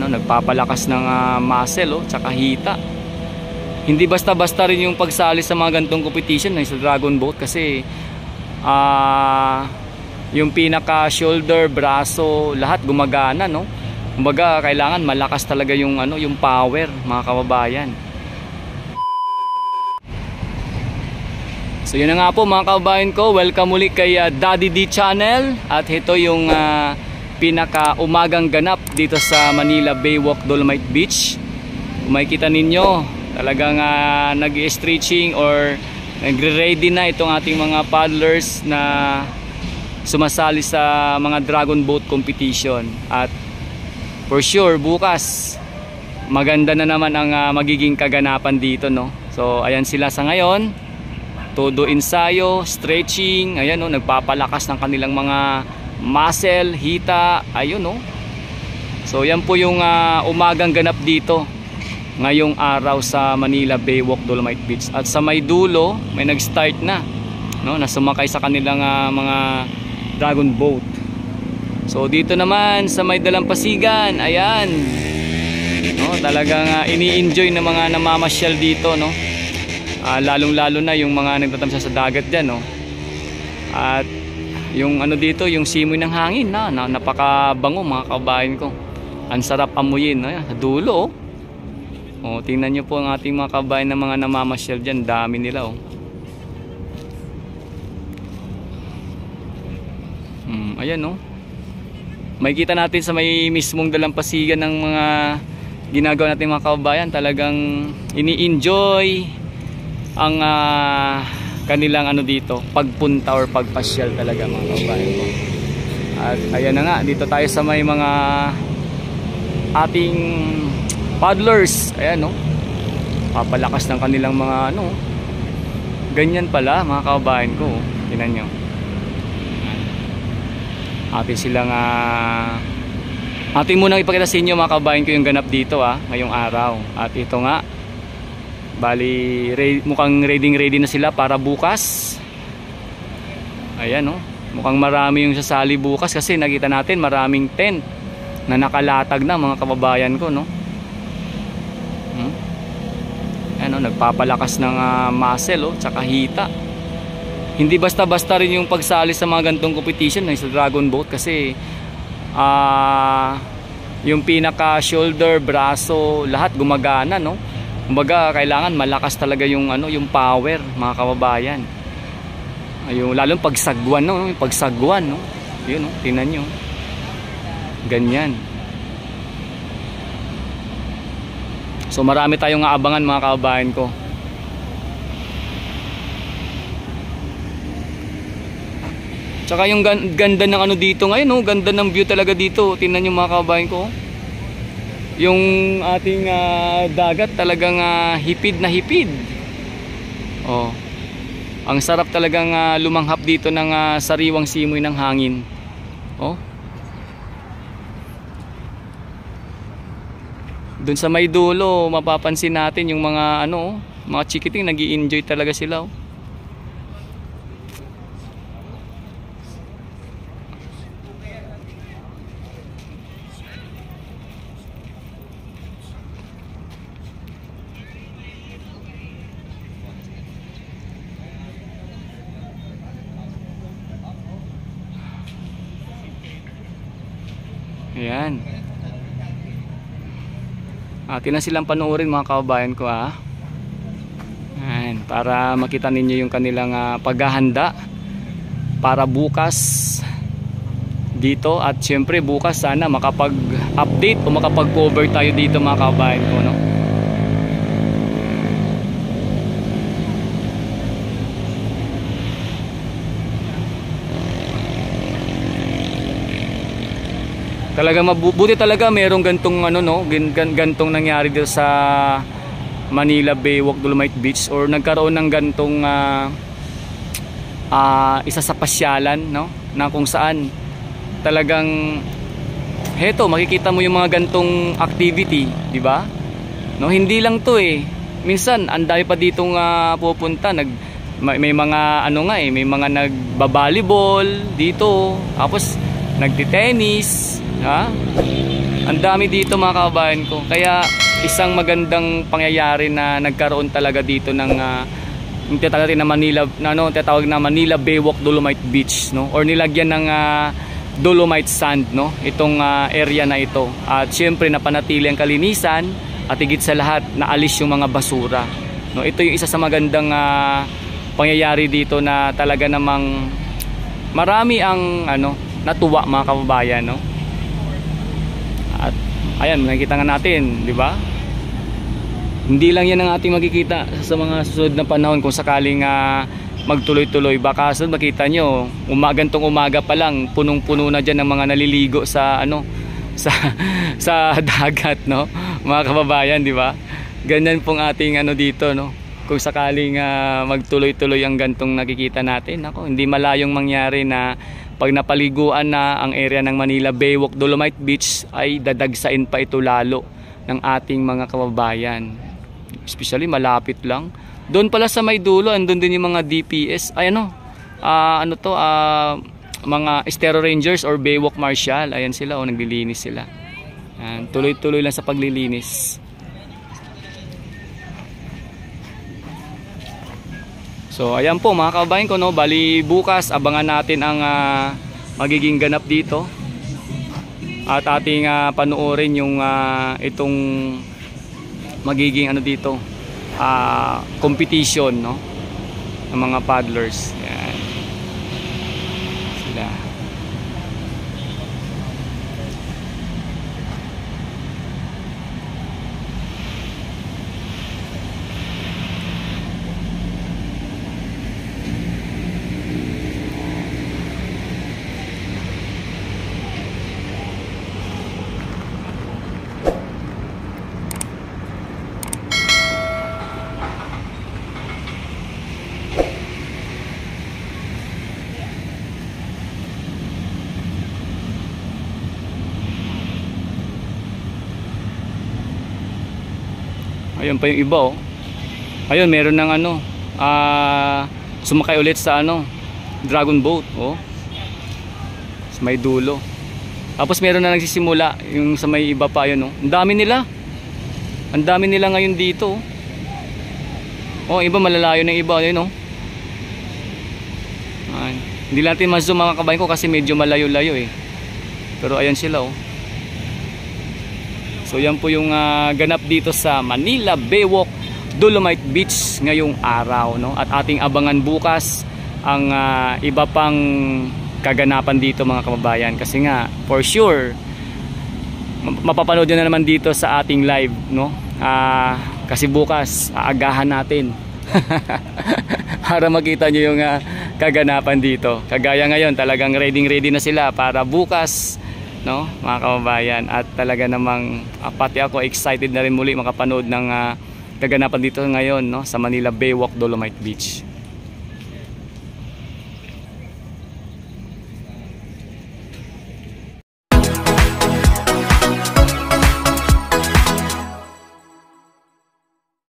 nagpapalakas ng muscle, tsaka hita. Hindi basta-basta rin yung pagsali sa mga gantong competition sa dragon boat, kasi yung pinaka shoulder, braso, lahat gumagana, no. Kumbaga kailangan malakas talaga yung yung power, mga kababayan. So yun na nga po mga kababayan ko, welcome muli kay Daddy D Channel. At ito yung pinaka umagang ganap dito sa Manila Baywalk Dolomite Beach. Kung makikita ninyo, talagang nag-stretching or nagre-ready na itong ating mga paddlers na sumasali sa mga dragon boat competition. At for sure bukas maganda na naman ang magiging kaganapan dito, no. So ayan sila sa ngayon. Todo ensayo, stretching, ayan, no, nagpapalakas ng kanilang mga muscle, hita, ayun, no. So yan po yung umagang ganap dito ngayong araw sa Manila Baywalk Dolomite Beach. At sa may dulo may nag-start na, no, na sumakay sa kanilang mga dragon boat. So dito naman sa may Dalampasigan, ayan, no, talagang ini-enjoy ng mga namamasyal dito, no. Lalong-lalo na yung mga nagtatamsa sa dagat dyan, no. At yung dito, yung simoy ng hangin na napakabango, mga kabayan ko. Ang sarap amuyin, no? Sa dulo, oh. Tingnan nyo po ang ating mga kabayan na mga namamasyal dyan. Dami nila, oh. Ayan, no. Makikita natin sa may mismong Dalampasigan ng mga ginagawa natin mga kabayan. Talagang ini-enjoy ang kanilang dito, pagpunta or pagpasyal talaga, mga kabayan ko. At ayan na nga, dito tayo sa may mga ating paddlers. Ayan, no, papalakas ng kanilang mga ganyan pala, mga kabayan ko. Tingnan nyo, atin silang atin munang ipakita sa inyo, mga kabayan ko, yung ganap dito ngayong araw. At ito nga, bali mukhang ready na sila para bukas. Ayan, no, mukhang marami yung sasali bukas, kasi nakita natin maraming tent na nakalatag na, mga kababayan ko, no. Ayan, no, nagpapalakas ng muscle, tsaka hita. Hindi basta-basta rin yung pagsali sa mga gantong competition sa dragon boat, kasi yung pinaka shoulder, braso, lahat gumagana, no. Kumbaga kailangan malakas talaga yung yung power, mga kababayan. Ayun, lalong pagsagwan, no, yung pagsagwan, no. Yun, no, tingnan nyo. Ganyan. So marami tayong aabangan, mga kababayan ko. Tsaka yung ganda ng dito ngayon, no, ganda ng view talaga dito. Tingnan nyo, mga kababayan ko. Yung ating dagat talagang hipid na hipid. Oh. Ang sarap talagang lumanghap dito ng sariwang simoy ng hangin. Oh. Doon sa may dulo, mapapansin natin yung mga mga chikiting, nag-i-enjoy talaga sila, oh. Ayan. Atin na silang panoorin, mga kababayan ko, Ayan, para makita ninyo yung kanilang paghahanda para bukas dito. At syempre bukas sana makapag-update o makapag-cover tayo dito, mga kababayan ko, no. Talaga mabuti talaga merong gantong gantong nangyari dito sa Manila Baywalk Dolomite Beach, or nagkaroon ng gantong isa sa pasyalan, no, na kung saan talagang heto makikita mo yung mga gantong activity, di ba? No, hindi lang to minsan ang dami pa ditong pupunta, may mga may mga nagba-volleyball dito, tapos nagti-tennis, Ang dami dito mga kababayan ko. Kaya isang magandang pangyayari na nagkaroon talaga dito ng yung tinatawag na Manila, tinatawag na Manila Baywalk Dolomite Beach, no? Or nilagyan ng Dolomite sand, no? Itong area na ito. At syempre napanatili ang kalinisan at higit sa lahat naalis yung mga basura, no? Ito yung isa sa magandang pangyayari dito na talaga namang marami ang natuwa mga kababayan, no? At ayan, nakikita nga natin, di ba? Hindi lang yan ang ating makikita sa mga susunod na panahon kung sakaling magtuloy-tuloy. Baka sunod makita nyo, gantong umaga pa lang, punong-puno na dyan ng mga naliligo sa sa dagat, no? Mga kababayan, di ba? Ganyan pong ating dito, no? Kung sakaling magtuloy-tuloy ang gantong nakikita natin, ako, hindi malayong mangyari na pag napaliguan na ang area ng Manila Baywalk Dolomite Beach ay dadagsain pa ito lalo ng ating mga kababayan. Especially malapit lang. Doon pala sa may dulo, andun din yung mga DPS, ay mga Estero Rangers or Baywalk Marshal. Ayan sila, naglilinis sila. Tuloy-tuloy lang sa paglilinis. So ayan po mga kababayan ko, no, bali bukas abangan natin ang magiging ganap dito. At ating panoorin yung itong magiging dito, competition, no, ng mga paddlers. Ayan. Sila. Ayun pa yung iba, oh. Ayun, meron ng sumakay ulit sa dragon boat, oh. Sa may dulo. Tapos meron na nagsisimula yung sa may iba pa, yun, oh. Ang dami nila. Ang dami nila ngayon dito, oh. Oh, iba malalayo ng iba, yun, oh. Ay, hindi natin ma-zoom mga kabayan ko kasi medyo malayo-layo, eh. Pero ayan sila, oh. So yan po yung ganap dito sa Manila Baywalk Dolomite Beach ngayong araw, no? At ating abangan bukas ang iba pang kaganapan dito mga kababayan. Kasi nga for sure mapapanood nyo na naman dito sa ating live, no? Kasi bukas aagahan natin para makita nyo yung kaganapan dito. Kagaya ngayon talagang ready na sila para bukas, no, mga kababayan. At talaga namang pati ako excited na rin muli makapanood ng kaganapan dito ngayon, no, sa Manila Baywalk Dolomite Beach.